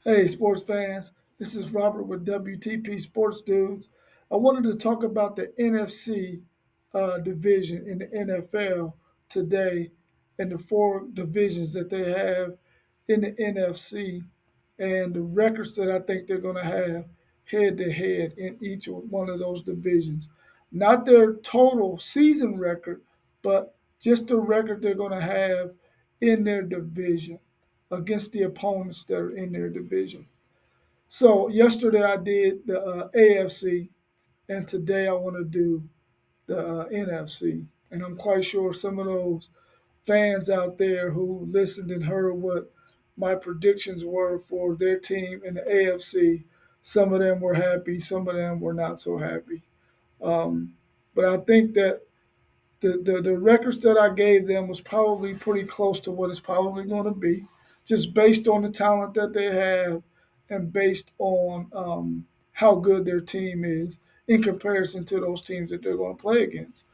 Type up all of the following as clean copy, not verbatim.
Hey, sports fans. This is Robert with WTP Sports Dudes. I wanted to talk about the NFC division in the NFL today and the four divisions that they have in the NFC and the records that I think they're going to have head to head in each one of those divisions. Not their total season record, but just the record they're going to have in their division against the opponents that are in their division. So yesterday I did the AFC, and today I want to do the NFC. And I'm quite sure some of those fans out there who listened and heard what my predictions were for their team in the AFC, some of them were happy, some of them were not so happy. Um, but I think that the records that I gave them was probably pretty close to what it's probably going to be, just based on the talent that they have and based on how good their team is in comparison to those teams that they're going to play against.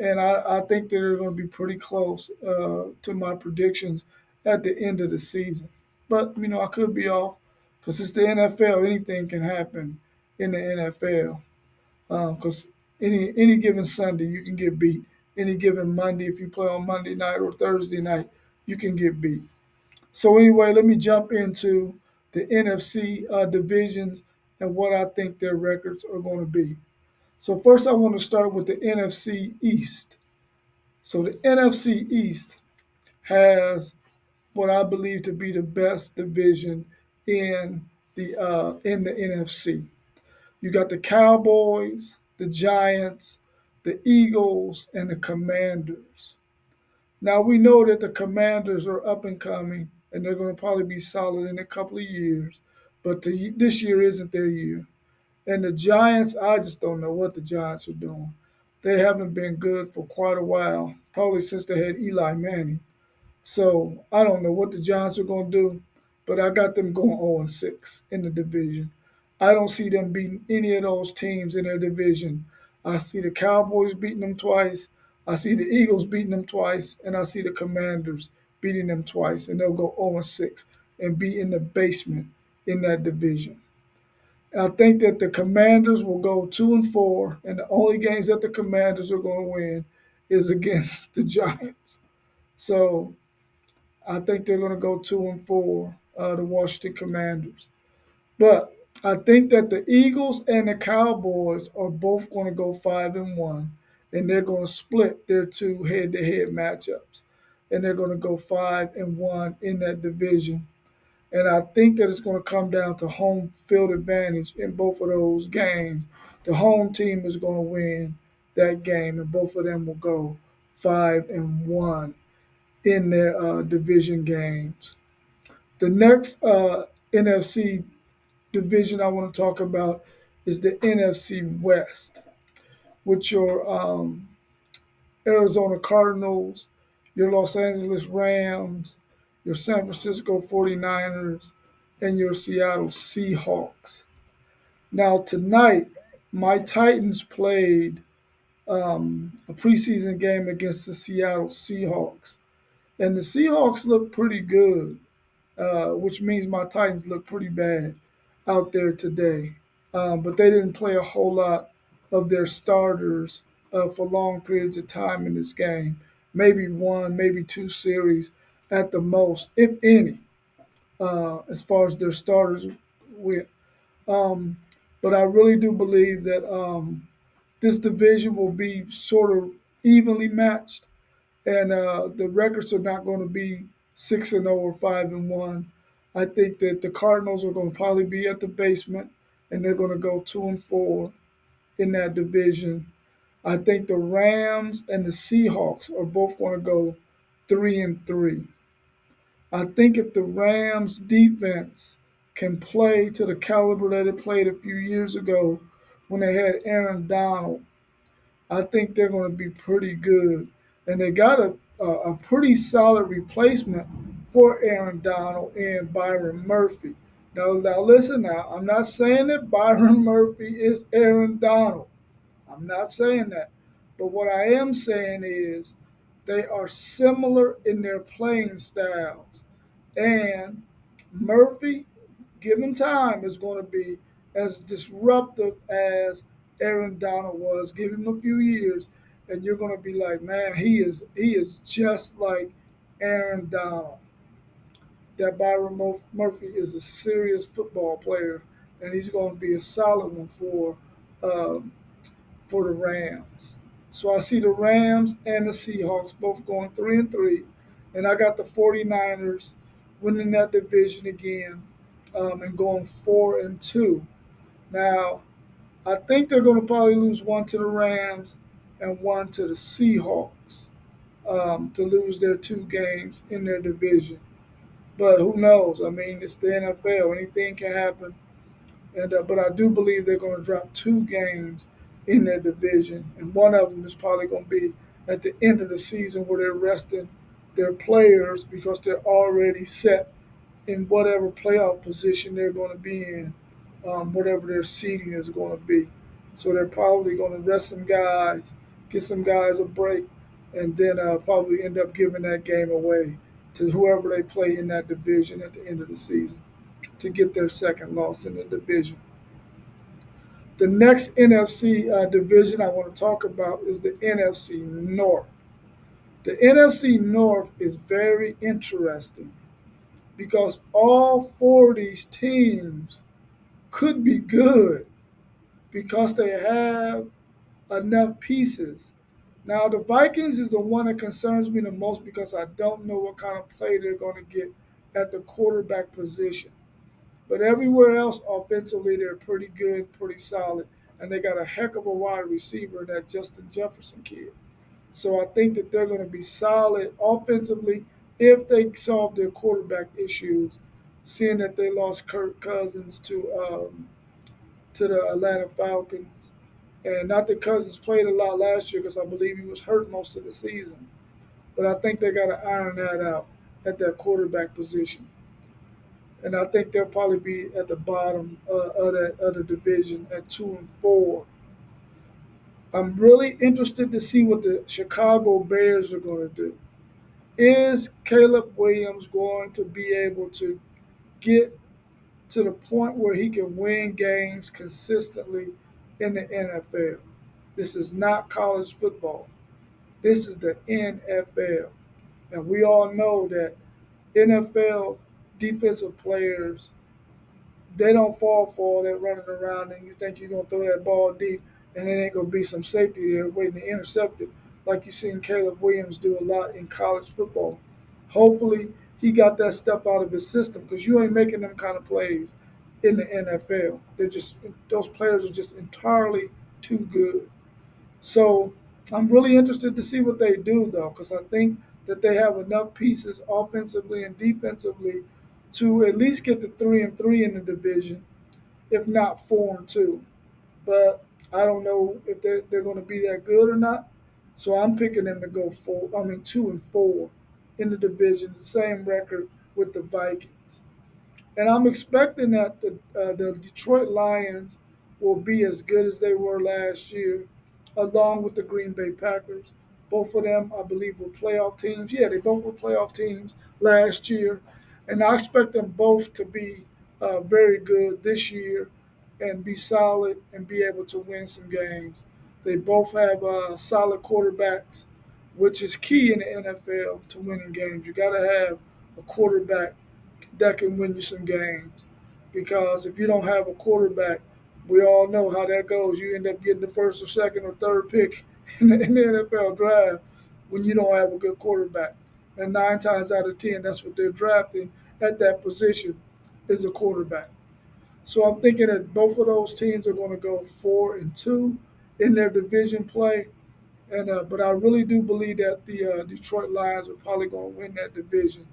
And I think they're going to be pretty close to my predictions at the end of the season. But, I could be off because it's the NFL. Anything can happen in the NFL because any given Sunday you can get beat. Any given Monday, if you play on Monday night or Thursday night, you can get beat. So anyway, let me jump into the NFC divisions and what I think their records are going to be. So first, I want to start with the NFC East. So the NFC East has what I believe to be the best division in the NFC. You got the Cowboys, the Giants, the Eagles, and the Commanders. Now we know that the Commanders are up and coming, and they're going to probably be solid in a couple of years. But this year isn't their year. And the Giants, I just don't know what the Giants are doing. They haven't been good for quite a while, probably since they had Eli Manning. So I don't know what the Giants are going to do, but I got them going 0-6 in the division. I don't see them beating any of those teams in their division. I see the Cowboys beating them twice. I see the Eagles beating them twice, and I see the Commanders beating them twice, and they'll go 0-6 and be in the basement in that division. I think that the Commanders will go 2-4, and the only games that the Commanders are going to win is against the Giants. So I think they're going to go 2-4, the Washington Commanders. But I think that the Eagles and the Cowboys are both going to go 5-1, and they're going to split their two head-to-head matchups, and they're going to go 5-1 in that division. And I think that it's going to come down to home field advantage in both of those games. The home team is going to win that game, and both of them will go 5-1 in their division games. The next NFC division I want to talk about is the NFC West, with your Arizona Cardinals, your Los Angeles Rams, your San Francisco 49ers, and your Seattle Seahawks. Now, tonight, my Titans played a preseason game against the Seattle Seahawks. And the Seahawks look pretty good, which means my Titans look pretty bad out there today. But they didn't play a whole lot of their starters for long periods of time in this game. Maybe one, maybe two series at the most, if any, as far as their starters went. Um, but I really do believe that this division will be sort of evenly matched, and the records are not going to be 6-0 or 5-1. I think that the Cardinals are going to probably be at the basement, and they're going to go 2-4 in that division. I think the Rams and the Seahawks are both going to go 3-3. I think if the Rams defense can play to the caliber that it played a few years ago when they had Aaron Donald, I think they're going to be pretty good. And they got a pretty solid replacement for Aaron Donald and Byron Murphy. Now listen now, I'm not saying that Byron Murphy is Aaron Donald. I'm not saying that. But what I am saying is they are similar in their playing styles. And Murphy given time, is going to be as disruptive as Aaron Donald was. Give him a few years, and you're going to be like, man, he is just like Aaron Donald. That Murphy is a serious football player, and he's going to be a solid one um, for the Rams. So I see the Rams and the Seahawks both going 3-3, and I got the 49ers winning that division again and going 4-2. Now I think they're going to probably lose one to the Rams and one to the Seahawks to lose their two games in their division. But who knows? I mean, it's the NFL. Anything can happen. And but I do believe they're going to drop two games in their division, and one of them is probably going to be at the end of the season where they're resting their players because they're already set in whatever playoff position they're going to be in, whatever their seeding is going to be. So they're probably going to rest some guys, get some guys a break, and then probably end up giving that game away to whoever they play in that division at the end of the season to get their second loss in the division. The next NFC division I want to talk about is the NFC North. The NFC North is very interesting because all four of these teams could be good because they have enough pieces. Now, the Vikings is the one that concerns me the most because I don't know what kind of play they're going to get at the quarterback position. But everywhere else, offensively, they're pretty good, pretty solid, and they got a heck of a wide receiver in that Justin Jefferson kid. So I think that they're going to be solid offensively if they solve their quarterback issues. Seeing that they lost Kirk Cousins to the Atlanta Falcons, and not that Cousins played a lot last year because I believe he was hurt most of the season. But I think they got to iron that out at that quarterback position, and I think they'll probably be at the bottom of that other division at 2-4. I'm really interested to see what the Chicago Bears are going to do. Is Caleb Williams going to be able to get to the point where he can win games consistently in the NFL? This is not college football. This is the NFL. And we all know that NFL defensive players, they don't fall for all that running around and you think you're going to throw that ball deep and it ain't going to be some safety there waiting to intercept it like you seen Caleb Williams do a lot in college football. Hopefully he got that stuff out of his system because you ain't making them kind of plays in the NFL. Those players are just entirely too good. So I'm really interested to see what they do, though, because I think that they have enough pieces offensively and defensively to at least get to 3-3 in the division, if not 4-2. But I don't know if they're going to be that good or not. So I'm picking them to go 2-4 in the division, the same record with the Vikings. And I'm expecting that the Detroit Lions will be as good as they were last year, along with the Green Bay Packers. Both of them, I believe, were playoff teams. Yeah, they both were playoff teams last year. And I expect them both to be very good this year and be solid and be able to win some games. They both have solid quarterbacks, which is key in the NFL to winning games. You got to have a quarterback that can win you some games. Because if you don't have a quarterback, we all know how that goes. You end up getting the first or second or third pick in the NFL draft when you don't have a good quarterback. And 9 times out of 10, that's what they're drafting at that position is a quarterback. So I'm thinking that both of those teams are going to go 4-2 in their division play. And but I really do believe that the Detroit Lions are probably going to win that division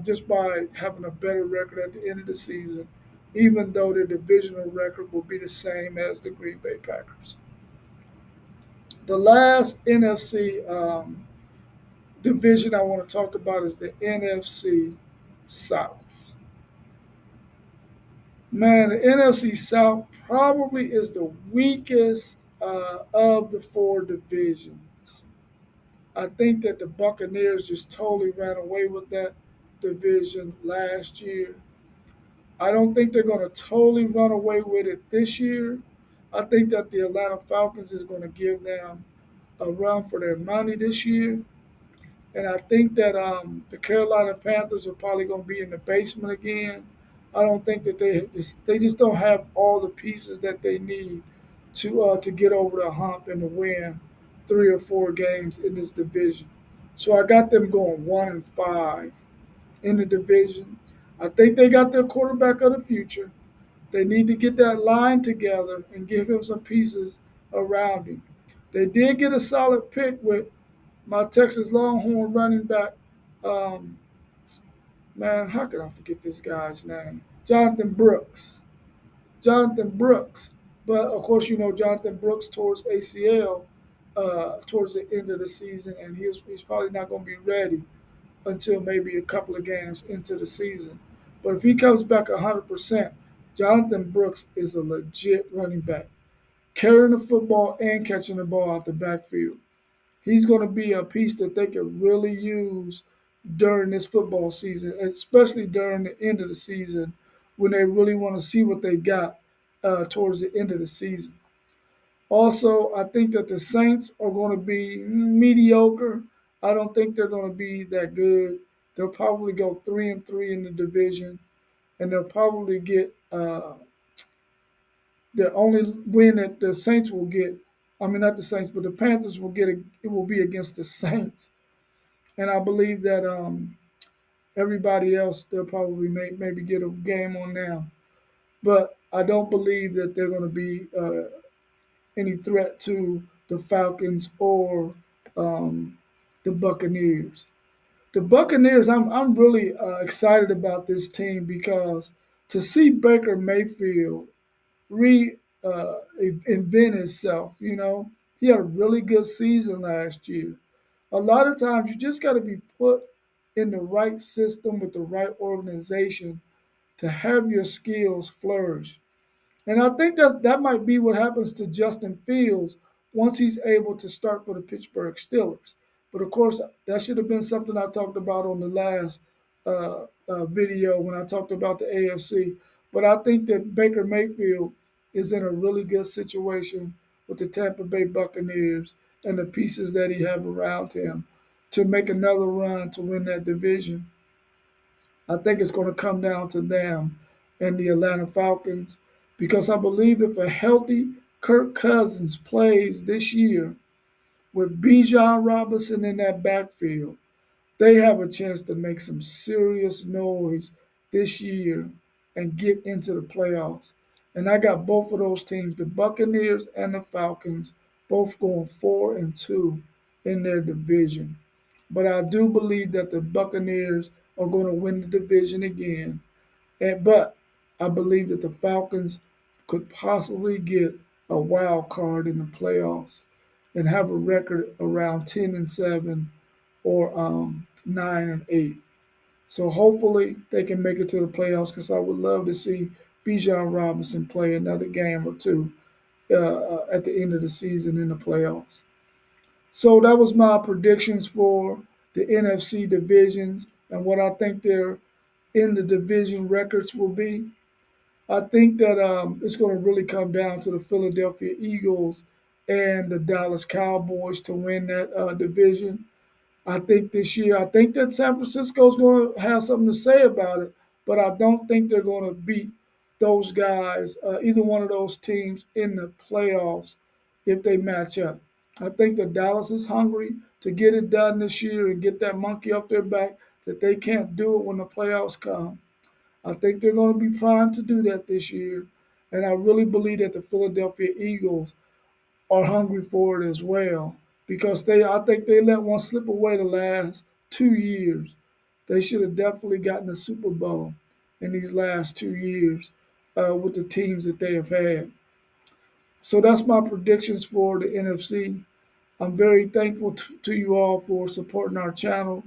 just by having a better record at the end of the season, even though their divisional record will be the same as the Green Bay Packers. The last NFC division I want to talk about is the NFC South. Man, the NFC South probably is the weakest of the four divisions. I think that the Buccaneers just totally ran away with that division last year. I don't think they're going to totally run away with it this year. I think that the Atlanta Falcons is going to give them a run for their money this year. And I think that the Carolina Panthers are probably going to be in the basement again. I don't think that they just don't have all the pieces that they need to get over the hump and to win 3 or 4 games in this division. So I got them going 1-5 in the division. I think they got their quarterback of the future. They need to get that line together and give him some pieces around him. They did get a solid pick with my Texas Longhorn running back. Um, man, how could I forget this guy's name? Jonathan Brooks. Jonathan Brooks. But of course, Jonathan Brooks towards ACL towards the end of the season, and he's probably not going to be ready until maybe a couple of games into the season. But if he comes back 100%, Jonathan Brooks is a legit running back, carrying the football and catching the ball out the backfield. He's going to be a piece that they can really use during this football season, especially during the end of the season when they really want to see what they got towards the end of the season. Also, I think that the Saints are going to be mediocre. I don't think they're going to be that good. They'll probably go 3-3 in the division, and they'll probably get the only win that the Saints will get. I mean, not the Saints, but the Panthers will get. It will be against the Saints, and I believe that everybody else they'll probably maybe get a game on now. But I don't believe that they're going to be any threat to the Falcons or um, the Buccaneers. The Buccaneers, I'm really excited about this team because to see Baker Mayfield re invent himself, he had a really good season last year. A lot of times you just got to be put in the right system with the right organization to have your skills flourish. And I think that might be what happens to Justin Fields once he's able to start for the Pittsburgh Steelers. But of course, that should have been something I talked about on the last video when I talked about the AFC. But I think that Baker Mayfield is in a really good situation with the Tampa Bay Buccaneers and the pieces that he have around him to make another run to win that division. I think it's going to come down to them and the Atlanta Falcons because I believe if a healthy Kirk Cousins plays this year with Bijan Robinson in that backfield, they have a chance to make some serious noise this year and get into the playoffs. And I got both of those teams, the Buccaneers and the Falcons, both going 4-2 in their division. But I do believe that the Buccaneers are going to win the division again. But I believe that the Falcons could possibly get a wild card in the playoffs and have a record around 10-7 or 9-8. So hopefully they can make it to the playoffs because I would love to see Bijan Robinson play another game or two at the end of the season in the playoffs. So that was my predictions for the NFC divisions and what I think their in the division records will be. I think that it's going to really come down to the Philadelphia Eagles and the Dallas Cowboys to win that division. I think this year, I think that San Francisco's going to have something to say about it, but I don't think they're going to beat those guys, either one of those teams in the playoffs if they match up. I think that Dallas is hungry to get it done this year and get that monkey off their back that they can't do it when the playoffs come. I think they're going to be primed to do that this year. And I really believe that the Philadelphia Eagles are hungry for it as well because I think they let one slip away the last 2 years. They should have definitely gotten a Super Bowl in these last 2 years with the teams that they have had. So that's my predictions for the NFC. I'm very thankful to you all for supporting our channel,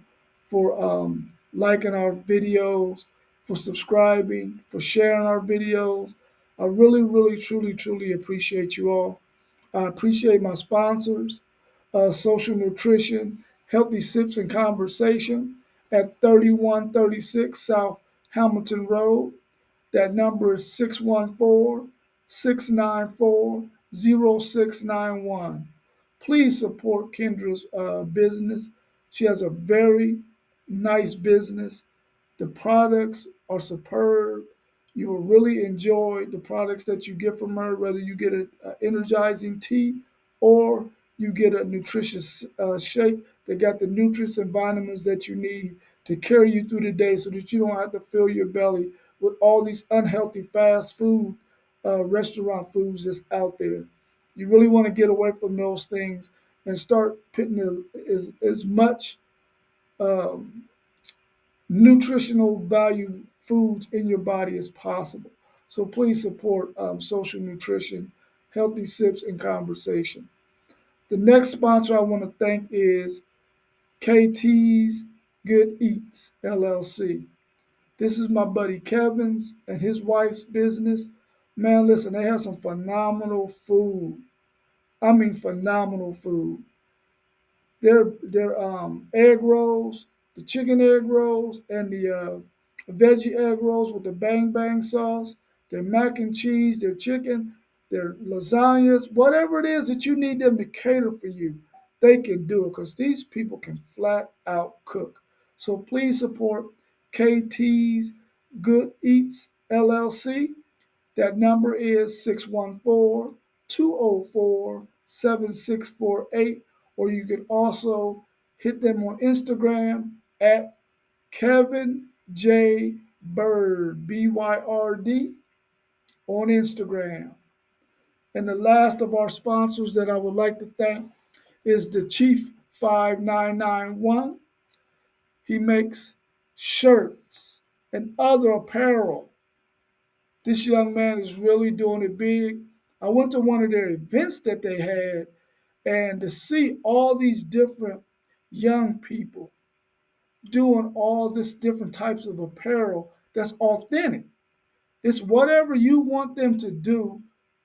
for liking our videos, for subscribing, for sharing our videos. I really, really, truly, truly appreciate you all. I appreciate my sponsors, Social Nutrition, Healthy Sips and Conversation at 3136 South Hamilton Road. That number is 614-694-0691. Please support Kendra's business. She has a very nice business. The products are superb. You will really enjoy the products that you get from her, whether you get an energizing tea or you get a nutritious shake that got the nutrients and vitamins that you need to carry you through the day so that you don't have to fill your belly with all these unhealthy fast food restaurant foods that's out there. You really want to get away from those things and start putting as much um, nutritional value foods in your body as possible. So please support social nutrition, healthy sips, and conversation. The next sponsor I want to thank is KT's Good Eats LLC. This is my buddy Kevin's and his wife's business. Man, listen, they have some phenomenal food. I mean, phenomenal food. Their egg rolls, the chicken egg rolls, and the veggie egg rolls with the bang bang sauce, their mac and cheese, their chicken, their lasagnas, whatever it is that you need them to cater for you, they can do it because these people can flat out cook. So please support KT's Good Eats LLC. That number is 614-204-7648, or you can also hit them on Instagram at Kevin J. Bird, BYRD, on Instagram. And the last of our sponsors that I would like to thank is the Chief 5991. He makes shirts and other apparel. This young man is really doing it big. I went to one of their events that they had, and to see all these different young people doing all this different types of apparel that's authentic. It's whatever you want them to do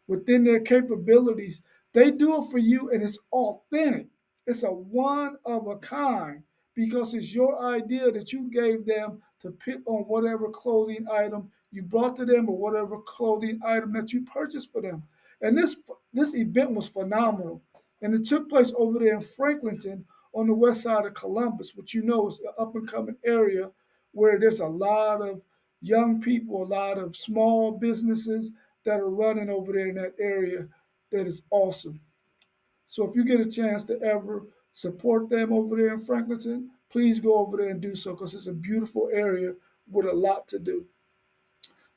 within their capabilities. They do it for you and it's authentic. It's a one of a kind because it's your idea that you gave them to put on whatever clothing item you brought to them or whatever clothing item that you purchased for them. And this event was phenomenal. And it took place over there in Franklinton on the west side of Columbus, which you know is an up and coming area where there's a lot of young people, a lot of small businesses that are running over there in that area. That is awesome. So if you get a chance to ever support them over there in Franklinton, please go over there and do so because it's a beautiful area with a lot to do.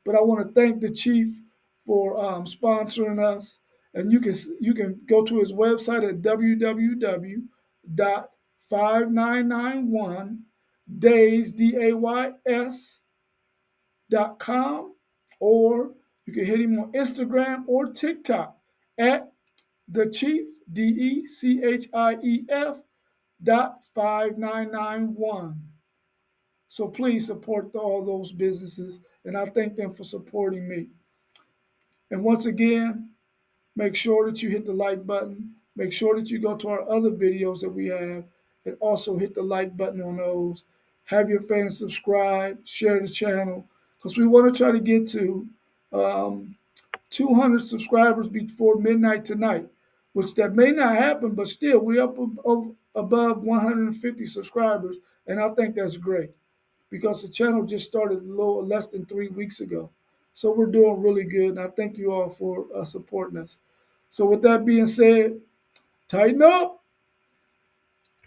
But I want to thank the chief for sponsoring us, and you can go to his website at www.599days.com, or you can hit him on Instagram or TikTok at the Chief DECHIEF .5991. So please support all those businesses, and I thank them for supporting me. And once again, make sure that you hit the like button. Make sure that you go to our other videos that we have and also hit the like button on those. Have your fans subscribe, share the channel, because we want to try to get to um, 200 subscribers before midnight tonight, which that may not happen, but still we're up above 150 subscribers, and I think that's great because the channel just started a little less than 3 weeks ago. So we're doing really good, and I thank you all for supporting us. So with that being said, tighten up.